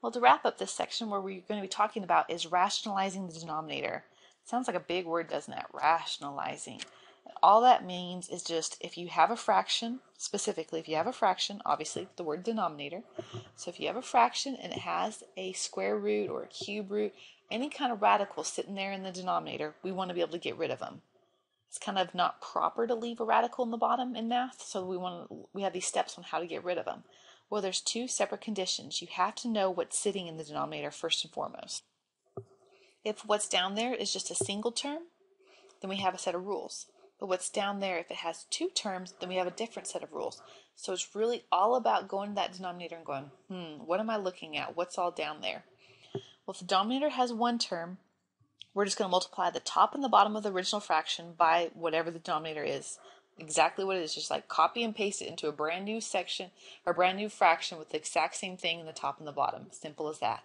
Well, to wrap up this section, where we're going to be talking about is rationalizing the denominator. Sounds like a big word, doesn't it? Rationalizing. All that means is just if you have a fraction, specifically if you have a fraction, obviously the word denominator. So if you have a fraction and it has a square root or a cube root, any kind of radical sitting there in the denominator, we want to be able to get rid of them. It's kind of not proper to leave a radical in the bottom in math, so we have these steps on how to get rid of them. Well, there's two separate conditions. You have to know what's sitting in the denominator first and foremost. If what's down there is just a single term, then we have a set of rules. But what's down there, if it has two terms, then we have a different set of rules. So it's really all about going to that denominator and going, what am I looking at? What's all down there? Well, if the denominator has one term, we're just going to multiply the top and the bottom of the original fraction by whatever the denominator is. Exactly what it is, just like copy and paste it into a brand new section or brand new fraction with the exact same thing in the top and the bottom. Simple as that.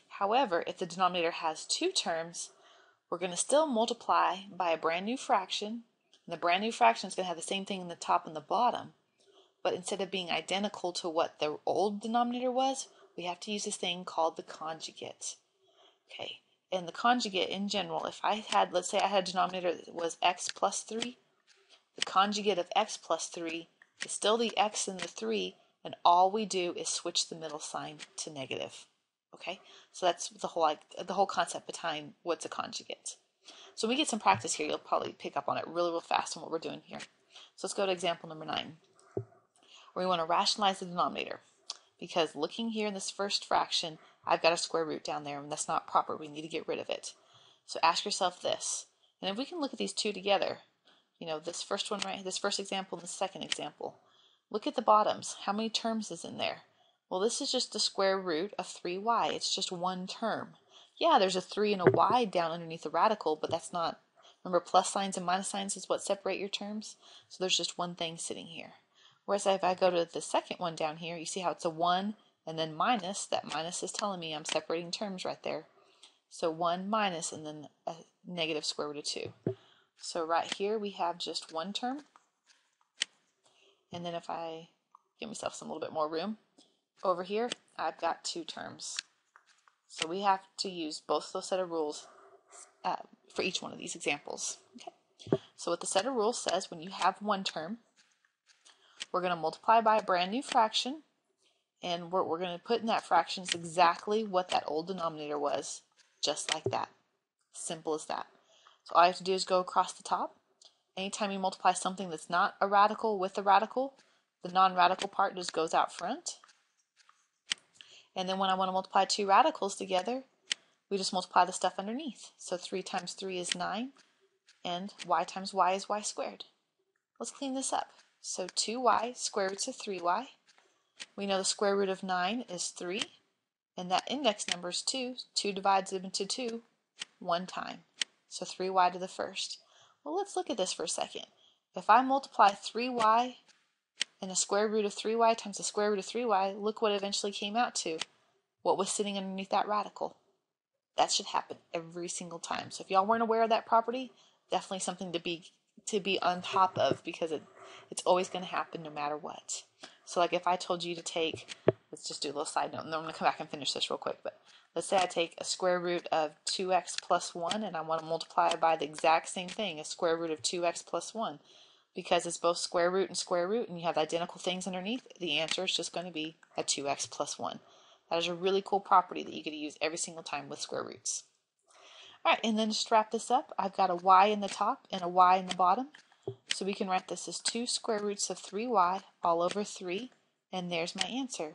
However, if the denominator has two terms, we're going to still multiply by a brand new fraction, and the brand new fraction is going to have the same thing in the top and the bottom, but instead of being identical to what the old denominator was, we have to use this thing called the conjugate. Okay, and the conjugate in general, if I had, let's say I had a denominator that was x plus 3, the conjugate of x plus 3 is still the x and the 3, and all we do is switch the middle sign to negative. Okay, so that's the whole concept behind what's a conjugate. So when we get some practice here, you'll probably pick up on it real fast on what we're doing here. So let's go to example number 9, where we want to rationalize the denominator. Because looking here in this first fraction, I've got a square root down there, and that's not proper. We need to get rid of it. So ask yourself this, and if we can look at these two together, you know, this first one, right, this first example and the second example, look at the bottoms. How many terms is in there? Well, this is just the square root of 3y. It's just one term. Yeah, there's a 3 and a y down underneath the radical, but that's not, remember, plus signs and minus signs is what separate your terms? So there's just one thing sitting here. Whereas if I go to the second one down here, you see how it's a 1 and then minus. That minus is telling me I'm separating terms right there. So 1 minus and then a negative square root of 2. So right here we have just one term. And then if I give myself some little bit more room, over here I've got two terms. So we have to use both those set of rules for each one of these examples. Okay. So what the set of rules says, when you have one term, we're going to multiply by a brand new fraction, and what we're going to put in that fraction is exactly what that old denominator was, just like that. Simple as that. So all I have to do is go across the top. Anytime you multiply something that's not a radical with a radical, the non-radical part just goes out front. And then when I want to multiply two radicals together, we just multiply the stuff underneath. So 3 times 3 is 9, and y times y is y squared. Let's clean this up. So 2y, square roots of 3y. We know the square root of 9 is 3, and that index number is 2. 2 divides it into 2 one time. So 3y to the first. Well, let's look at this for a second. If I multiply 3y and the square root of 3y times the square root of 3y, look what it eventually came out to. What was sitting underneath that radical? That should happen every single time. So if y'all weren't aware of that property, definitely something to be on top of, because it's always going to happen no matter what. So like if I told you to take, let's just do a little side note, and then I'm going to come back and finish this real quick, but let's say I take a square root of 2x plus 1, and I want to multiply it by the exact same thing, a square root of 2x plus 1. Because it's both square root, and you have identical things underneath, the answer is just going to be a 2x plus 1. That is a really cool property that you get to use every single time with square roots. Alright, and then just to wrap this up, I've got a y in the top and a y in the bottom. So we can write this as 2 square roots of 3y all over 3, and there's my answer.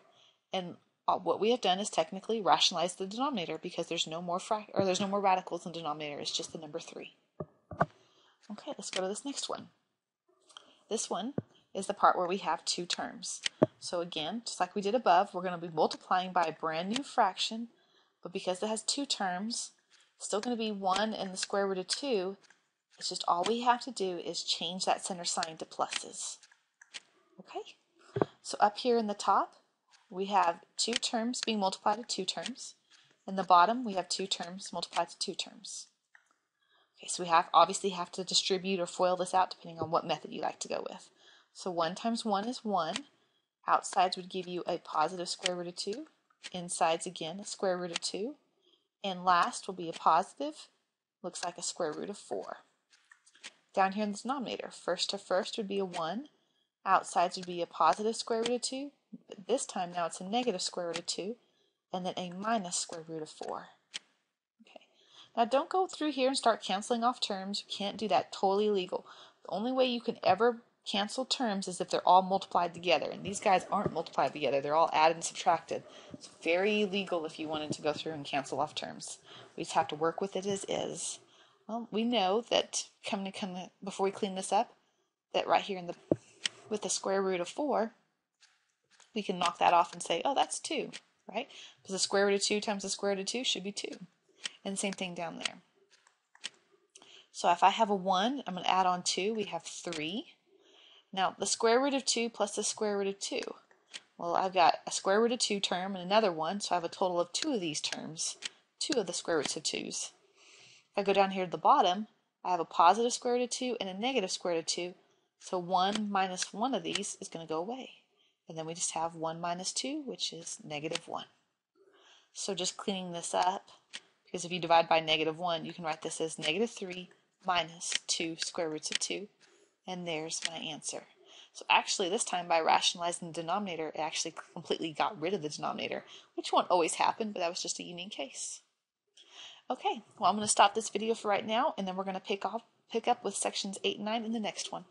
And what we have done is technically rationalize the denominator, because there's no more radicals in the denominator. It's just the number 3. Okay, let's go to this next one. This one is the part where we have two terms. So again, just like we did above, we're going to be multiplying by a brand new fraction, but because it has two terms, it's still going to be 1 and the square root of 2. It's just all we have to do is change that center sign to pluses. Okay? So up here in the top, we have two terms being multiplied to two terms. In the bottom, we have two terms multiplied to two terms. Okay, so we obviously have to distribute or FOIL this out depending on what method you like to go with. So 1 times 1 is 1. Outsides would give you a positive square root of 2. Inside's again a square root of 2. And last will be a positive, looks like a square root of 4. Down here in the denominator, first to first would be a 1. Outsides would be a positive square root of 2. But this time now it's a negative square root of 2. And then a minus square root of 4. Okay. Now don't go through here and start canceling off terms. You can't do that. Totally illegal. The only way you can ever cancel terms is if they're all multiplied together. And these guys aren't multiplied together. They're all added and subtracted. It's very illegal if you wanted to go through and cancel off terms. We just have to work with it as is. Well, we know that before we clean this up, that right here with the square root of 4, we can knock that off and say, oh, that's 2, right? Because the square root of 2 times the square root of 2 should be 2. And same thing down there. So if I have a 1, I'm going to add on 2. We have 3. Now, the square root of 2 plus the square root of 2. Well, I've got a square root of 2 term and another one, so I have a total of 2 of these terms, 2 of the square roots of 2's. If I go down here to the bottom, I have a positive square root of 2 and a negative square root of 2, so 1 minus 1 of these is going to go away. And then we just have 1 minus 2, which is negative 1. So just cleaning this up, because if you divide by negative 1, you can write this as negative 3 minus 2 square roots of 2. And there's my answer. So actually this time by rationalizing the denominator, it actually completely got rid of the denominator, which won't always happen, but that was just a unique case. Okay, well I'm going to stop this video for right now, and then we're going to pick up with sections 8 and 9 in the next one.